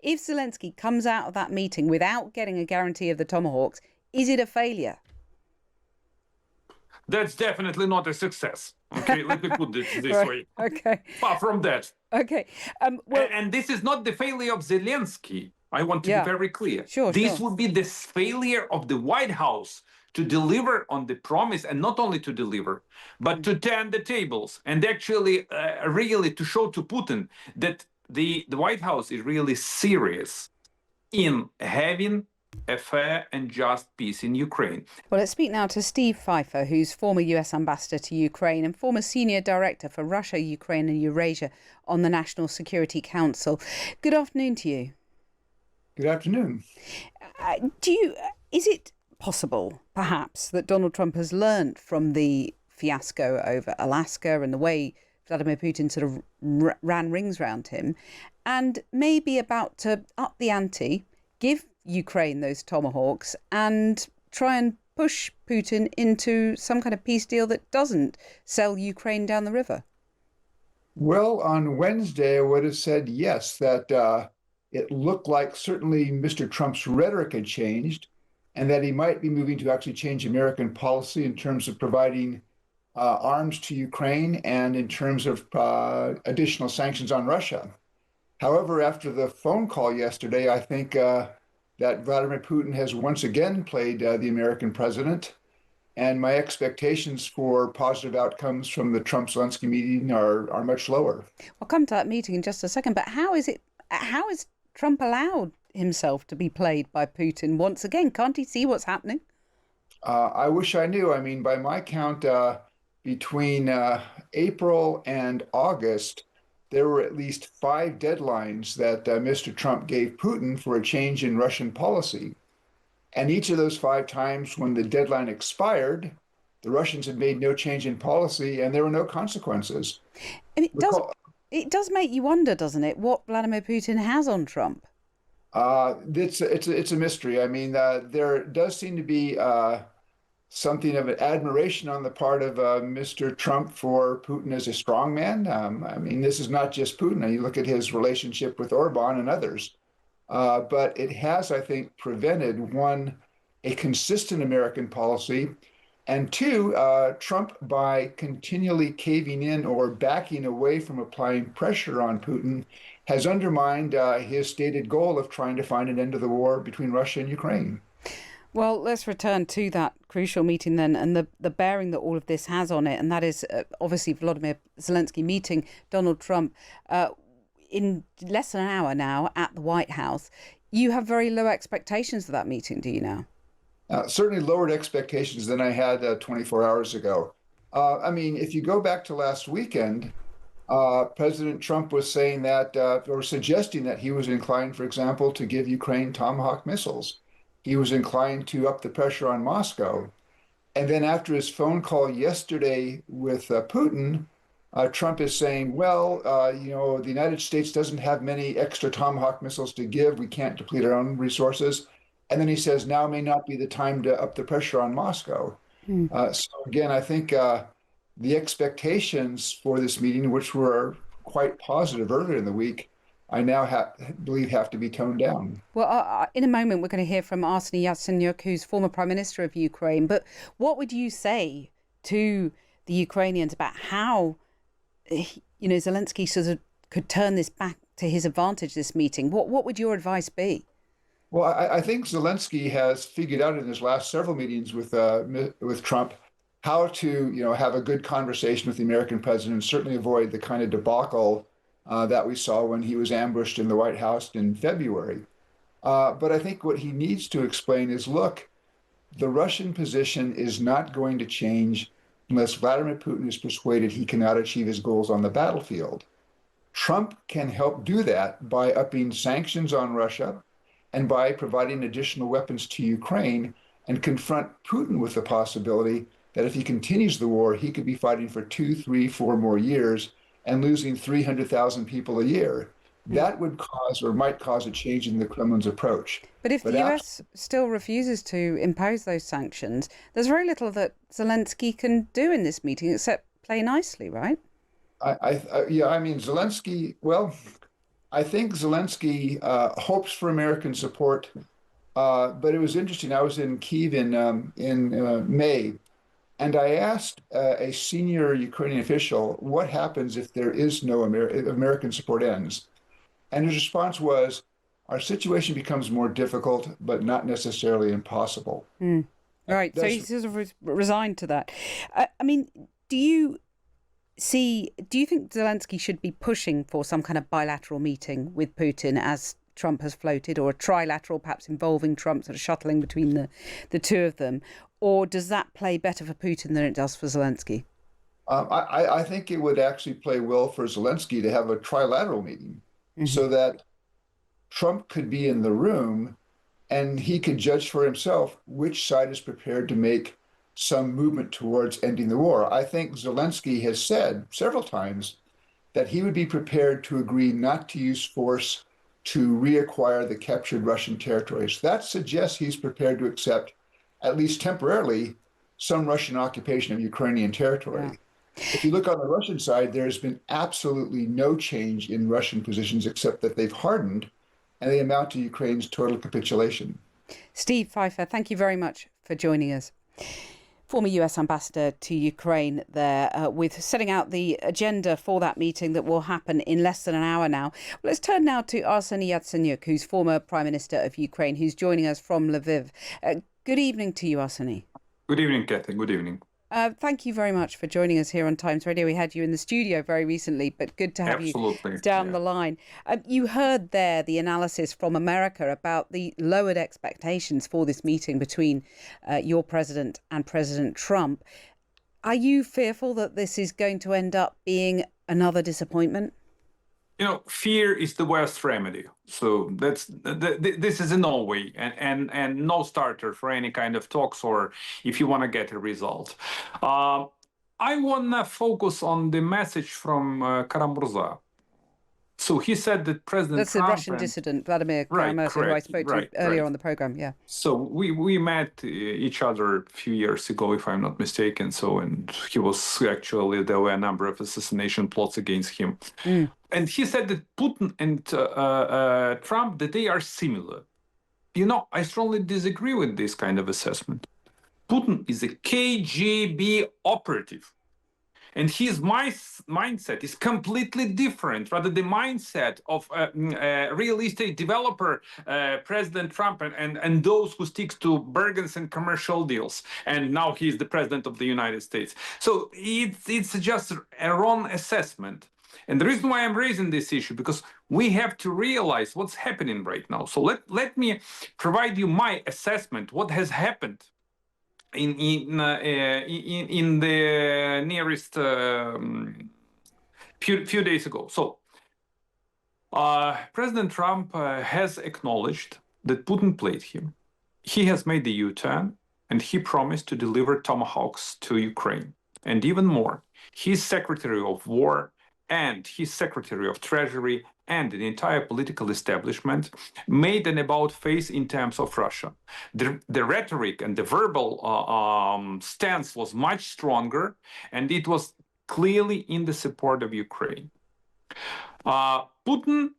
If Zelensky comes out of that meeting without getting a guarantee of the Tomahawks, is it a failure? That's definitely not a success. Okay, let me put it this Right. way. Okay. Far from that. Okay. And this is not the failure of Zelensky. I want to be Yeah. very clear. Sure. This would be the failure of the White House to deliver on the promise, and not only to deliver, but to turn the tables and actually really to show to Putin that the White House is really serious in having a fair and just peace in Ukraine. Well, let's speak now to Steve Pifer, who's former US ambassador to Ukraine and former senior director for Russia, Ukraine and Eurasia on the National Security Council. Good afternoon to you. Good afternoon. Is it possible, perhaps, that Donald Trump has learned from the fiasco over Alaska and the way Vladimir Putin sort of ran rings round him, and maybe about to up the ante, give Ukraine those Tomahawks and try and push Putin into some kind of peace deal that doesn't sell Ukraine down the river? Well, on Wednesday, I would have said yes, that it looked like certainly Mr. Trump's rhetoric had changed and that he might be moving to actually change American policy in terms of providing arms to Ukraine and in terms of additional sanctions on Russia. However, after the phone call yesterday, I think that Vladimir Putin has once again played the American president. And my expectations for positive outcomes from the Trump-Zelensky meeting are much lower. I'll come to that meeting in just a second. But how is Trump allowed himself to be played by Putin once again? Can't he see what's happening? I wish I knew. I mean, by my count, between April and August, there were at least 5 deadlines that Mr. Trump gave Putin for a change in Russian policy. And each of those 5 times when the deadline expired, the Russians had made no change in policy and there were no consequences. And it does make you wonder, doesn't it, what Vladimir Putin has on Trump? It's a mystery. I mean, there does seem to be something of an admiration on the part of Mr. Trump for Putin as a strongman. I mean, this is not just Putin. You look at his relationship with Orban and others. But it has, I think, prevented, one, a consistent American policy, and two, Trump, by continually caving in or backing away from applying pressure on Putin, has undermined his stated goal of trying to find an end to the war between Russia and Ukraine. Well, let's return to that crucial meeting then and the bearing that all of this has on it. And that is obviously Volodymyr Zelensky meeting Donald Trump in less than an hour now at the White House. You have very low expectations for that meeting, do you now? Certainly lowered expectations than I had 24 hours ago. I mean, if you go back to last weekend, President Trump was saying that, or suggesting that he was inclined, for example, to give Ukraine Tomahawk missiles. He was inclined to up the pressure on Moscow. And then after his phone call yesterday with Putin, Trump is saying, well, the United States doesn't have many extra Tomahawk missiles to give. We can't deplete our own resources. And then he says, now may not be the time to up the pressure on Moscow. So again, I think the expectations for this meeting, which were quite positive earlier in the week, I now believe have to be toned down. Well, in a moment, we're going to hear from Arseny Yatseniuk, who's former Prime Minister of Ukraine. But what would you say to the Ukrainians about how Zelensky sort of could turn this back to his advantage, this meeting? What would your advice be? Well, I think Zelensky has figured out in his last several meetings with Trump how to, have a good conversation with the American president and certainly avoid the kind of debacle that we saw when he was ambushed in the White House in February. But I think what he needs to explain is, look, the Russian position is not going to change unless Vladimir Putin is persuaded he cannot achieve his goals on the battlefield. Trump can help do that by upping sanctions on Russia and by providing additional weapons to Ukraine and confront Putin with the possibility that if he continues the war, he could be fighting for 2, 3, 4 more years and losing 300,000 people a year. That would cause or might cause a change in the Kremlin's approach. But if the US still refuses to impose those sanctions, there's very little that Zelensky can do in this meeting except play nicely, right? I mean, Zelensky, well, I think Zelensky hopes for American support, but it was interesting. I was in Kyiv in May, and I asked a senior Ukrainian official what happens if there is no if American support ends, and his response was, "Our situation becomes more difficult, but not necessarily impossible." Mm. Right. So he's sort of resigned to that. I mean, do you think Zelensky should be pushing for some kind of bilateral meeting with Putin as Trump has floated, or a trilateral, perhaps involving Trump, sort of shuttling between the two of them? Or does that play better for Putin than it does for Zelensky? I think it would actually play well for Zelensky to have a trilateral meeting so that Trump could be in the room and he could judge for himself which side is prepared to make some movement towards ending the war. I think Zelensky has said several times that he would be prepared to agree not to use force to reacquire the captured Russian territories. That suggests he's prepared to accept, at least temporarily, some Russian occupation of Ukrainian territory. Yeah. If you look on the Russian side, there's been absolutely no change in Russian positions except that they've hardened and they amount to Ukraine's total capitulation. Steve Pifer, thank you very much for joining us. Former US ambassador to Ukraine there, with setting out the agenda for that meeting that will happen in less than an hour now. Well, let's turn now to Arseny Yatseniuk, who's former Prime Minister of Ukraine, who's joining us from Lviv. Good evening to you, Arseny. Good evening, Kathy. Good evening. Thank you very much for joining us here on Times Radio. We had you in the studio very recently, but good to have you down the line. You heard there the analysis from America about the lowered expectations for this meeting between your president and President Trump. Are you fearful that this is going to end up being another disappointment? You know, fear is the worst remedy. So this is a no way and no starter for any kind of talks or if you want to get a result. I want to focus on the message from Karamurza. So he said that President That's Trump... the Russian dissident, Vladimir Karamurza, who I spoke to earlier on the program, yeah. So we met each other a few years ago, if I'm not mistaken. So, and he was actually, there were a number of assassination plots against him. And he said that Putin and Trump, that they are similar. You know, I strongly disagree with this kind of assessment. Putin is a KGB operative. And his mindset is completely different, rather the mindset of real estate developer, President Trump, and those who stick to bargains and commercial deals. And now he's the president of the United States. So it's just a wrong assessment. And the reason why I'm raising this issue, because we have to realize what's happening right now. So let me provide you my assessment, what has happened in the nearest few days ago. So President Trump has acknowledged that Putin played him. He has made the U-turn and he promised to deliver Tomahawks to Ukraine. And even more, his Secretary of War and his Secretary of Treasury and the entire political establishment made an about-face in terms of Russia. The rhetoric and the verbal stance was much stronger, and it was clearly in the support of Ukraine. Putin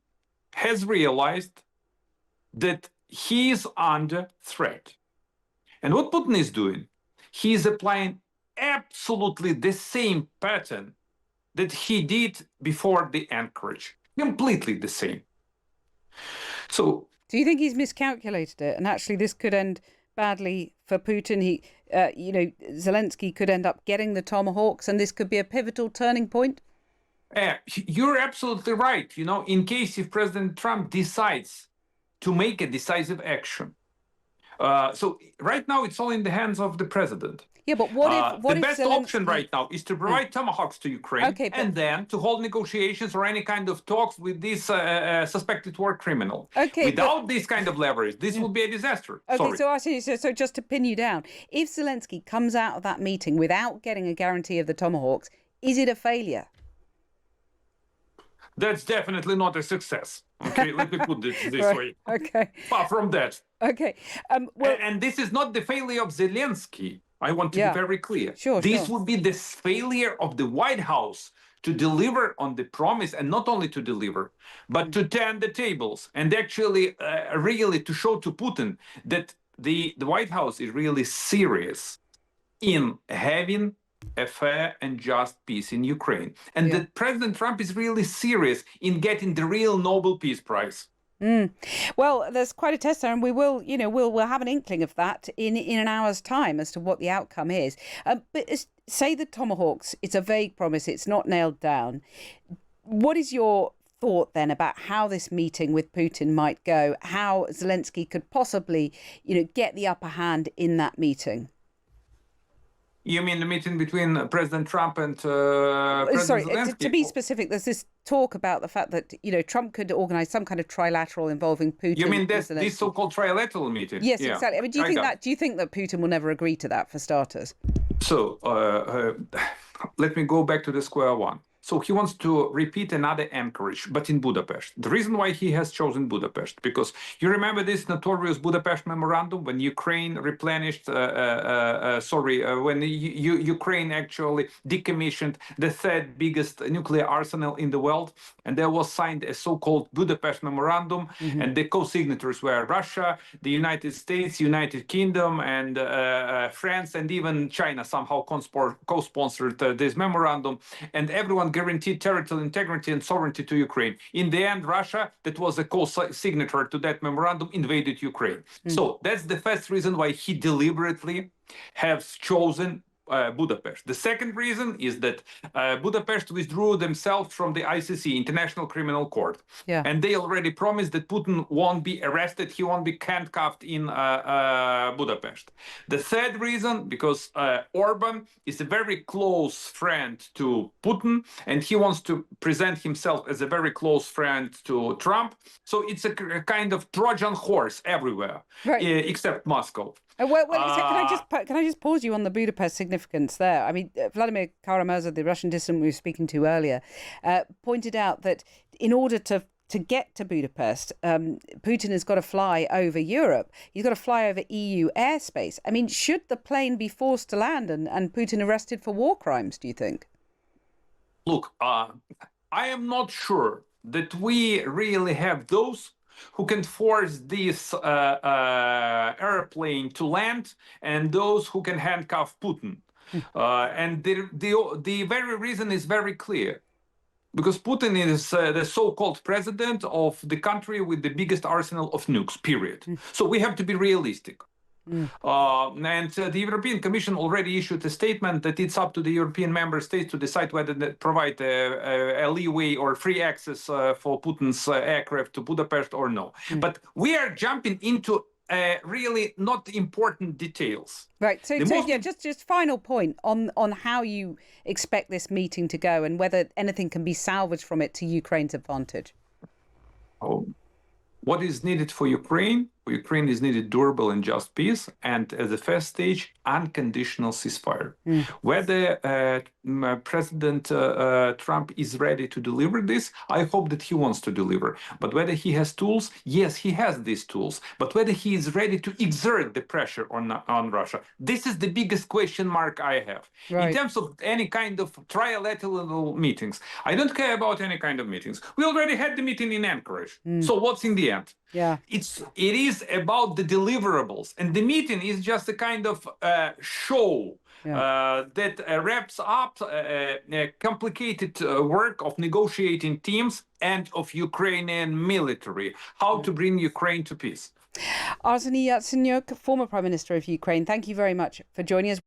has realized that he is under threat. And what Putin is doing, he is applying absolutely the same pattern that he did before the Anchorage. Completely the same. So, do you think he's miscalculated it, and actually this could end badly for Putin? Zelensky could end up getting the Tomahawks, and this could be a pivotal turning point. You're absolutely right. You know, in case if President Trump decides to make a decisive action. So right now it's all in the hands of the president. Yeah, but what if the best option right now is to provide Tomahawks to Ukraine, and then to hold negotiations or any kind of talks with this suspected war criminal. Without this kind of leverage, this will be a disaster. So just to pin you down, if Zelensky comes out of that meeting without getting a guarantee of the Tomahawks, is it a failure? That's definitely not a success. Okay, let me put it this way. Okay. Far from that. Okay. And this is not the failure of Zelensky. I want to be very clear. This would be the failure of the White House to deliver on the promise, and not only to deliver, but to turn the tables and actually really to show to Putin that the White House is really serious in having a fair and just peace in Ukraine, and that President Trump is really serious in getting the real Nobel Peace Prize. Well, there's quite a test there, and we will, we'll have an inkling of that in an hour's time as to what the outcome is. But say the Tomahawks, it's a vague promise, it's not nailed down. What is your thought then about how this meeting with Putin might go? How Zelensky could possibly, get the upper hand in that meeting? You mean the meeting between President Trump and President Zelensky? To be specific, there's this talk about the fact that Trump could organise some kind of trilateral involving Putin. You mean this so-called trilateral meeting? Yes, exactly. I mean, do you think that Putin will never agree to that, for starters? So let me go back to the square one. So he wants to repeat another Anchorage, but in Budapest. The reason why he has chosen Budapest, because you remember this notorious Budapest memorandum when Ukraine replenished, when Ukraine actually decommissioned the third biggest nuclear arsenal in the world, and there was signed a so-called Budapest memorandum, and the co-signatories were Russia, the United States, United Kingdom, and France, and even China somehow co-sponsored this memorandum, and everyone guaranteed territorial integrity and sovereignty to Ukraine. In the end, Russia, that was a co-signatory to that memorandum, invaded Ukraine. So that's the first reason why he deliberately has chosen Budapest. The second reason is that Budapest withdrew themselves from the ICC, International Criminal Court. And they already promised that Putin won't be arrested, he won't be handcuffed in Budapest. The third reason, because Orban is a very close friend to Putin, and he wants to present himself as a very close friend to Trump. So it's a kind of Trojan horse everywhere, except Moscow. Well, can I just pause you on the Budapest significance there? I mean, Vladimir Karamazov, the Russian dissident we were speaking to earlier, pointed out that in order to get to Budapest, Putin has got to fly over Europe. He's got to fly over EU airspace. I mean, should the plane be forced to land and Putin arrested for war crimes, do you think? Look, I am not sure that we really have those who can force this airplane to land, and those who can handcuff Putin. And the very reason is very clear. Because Putin is the so-called president of the country with the biggest arsenal of nukes, period. So we have to be realistic. And the European Commission already issued a statement that it's up to the European member states to decide whether they provide a leeway or free access for Putin's aircraft to Budapest or no. But we are jumping into really not important details. Right. So just final point on how you expect this meeting to go and whether anything can be salvaged from it to Ukraine's advantage. What is needed for Ukraine? For Ukraine is needed durable and just peace, and as a first stage, unconditional ceasefire. Whether President Trump is ready to deliver this, I hope that he wants to deliver. But whether he has tools, yes, he has these tools. But whether he is ready to exert the pressure on Russia, this is the biggest question mark I have. In terms of any kind of trilateral meetings, I don't care about any kind of meetings. We already had the meeting in Anchorage. So what's in the end? It is about the deliverables, and the meeting is just a kind of show that wraps up complicated work of negotiating teams and of Ukrainian military, how to bring Ukraine to peace. Arseny Yatseniuk, former Prime Minister of Ukraine, thank you very much for joining us.